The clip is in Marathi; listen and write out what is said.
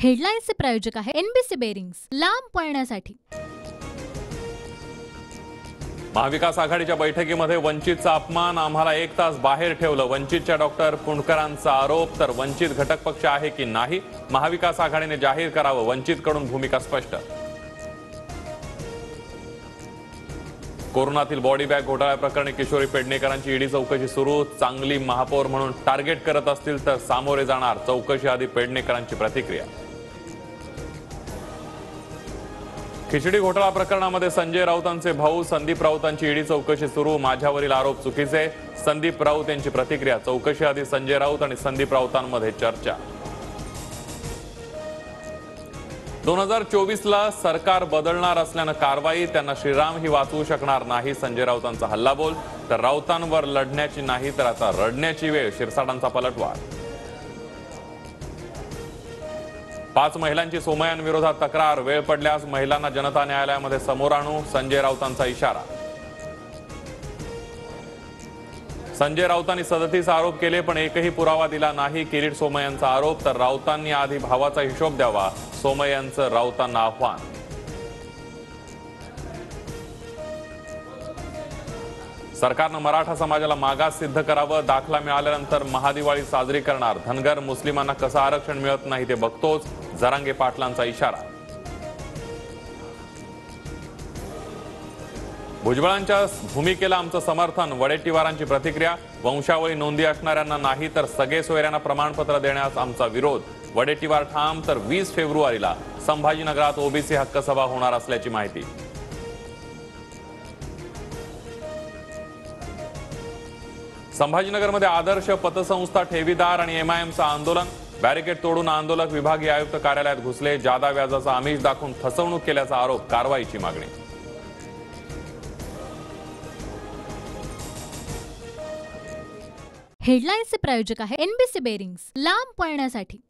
हेडलाईन्सचे प्रायोजक आहे एनबीसी बेरिंग्स, लांब पळण्यासाठी। महाविकास आघाडीच्या बैठकीमध्ये वंचितचा अपमान, आम्हाला 1 तास बाहेर ठेवलं, वंचितच्या डॉक्टर पुणकरांचा आरोप। तर वंचित घटक पक्ष आहे की नाही, महाविकास आघाडीने जाहीर करावं, वंचितकडून भूमिका स्पष्ट। कोरोनातील बॉडी बॅग घोटाळ्या प्रकरणी किशोरी पेडणेकरांची ईडी चौकशी सुरू, चांगली महापौर म्हणून टार्गेट करत असतील तर सामोरे जाणार, चौकशी आधी पेडणेकरांची प्रतिक्रिया। खिचडी घोटाळा प्रकरणामध्ये संजय राऊतांचे भाऊ संदीप राऊतांची ईडी चौकशी सुरू, माझ्यावरील आरोप चुकीचे, संदीप राऊत यांची प्रतिक्रिया, चौकशी आधी संजय राऊत आणि संदीप राऊतांमध्ये चर्चा। 2024ला सरकार बदलणार असल्यानं कारवाई, त्यांना श्रीरामही वाचवू शकणार नाही, संजय राऊतांचा हल्लाबोल। तर राऊतांवर लढण्याची नाही तर आता रडण्याची वेळ, शिरसाटांचा पलटवार। 5 महिलांची सोमय्यांविरोधात तक्रार, वेळ पडल्यास महिलांना जनता न्यायालयामध्ये समोर आणू, संजय राऊतांचा इशारा। संजय राऊतांनी 37 आरोप केले पण एकही पुरावा दिला नाही, किरीट सोमय्यांचा आरोप। तर राऊतांनी आधी भावाचा हिशोब द्यावा, सोमय्यांचं राऊतांना आव्हान। सरकारनं मराठा समाजाला मागास सिद्ध करावं, दाखला मिळाल्यानंतर महादिवाळी साजरी करणार, धनगर मुस्लिमांना कसं आरक्षण मिळत नाही ते बघतोच, जरांगे पाटलांचा इशारा। भुजबळांच्या भूमिकेला आमचं समर्थन, वडेट्टीवारांची प्रतिक्रिया, वंशावळी नोंदी असणाऱ्यांना नाही तर सगळे सोयऱ्यांना प्रमाणपत्र देण्यास आमचा विरोध, वडेट्टीवार ठाम। तर 20 फेब्रुवारीला संभाजीनगरात ओबीसी हक्क सभा होणार असल्याची माहिती। संभाजीनगरमध्ये आदर्श पतसंस्था ठेवीदार आणि एमआयएमचं आंदोलन, बॅरिकेड तोडून आंदोलक विभागीय आयुक्त कार्यालयात घुसले, जादा व्याजाचा आमिष दाखवून फसवणूक केल्याचा आरोप, कारवाईची मागणी। हेडलाईन्सचे प्रायोजक आहे एनबीसी बेरिंग्स, लांब पळण्यासाठी।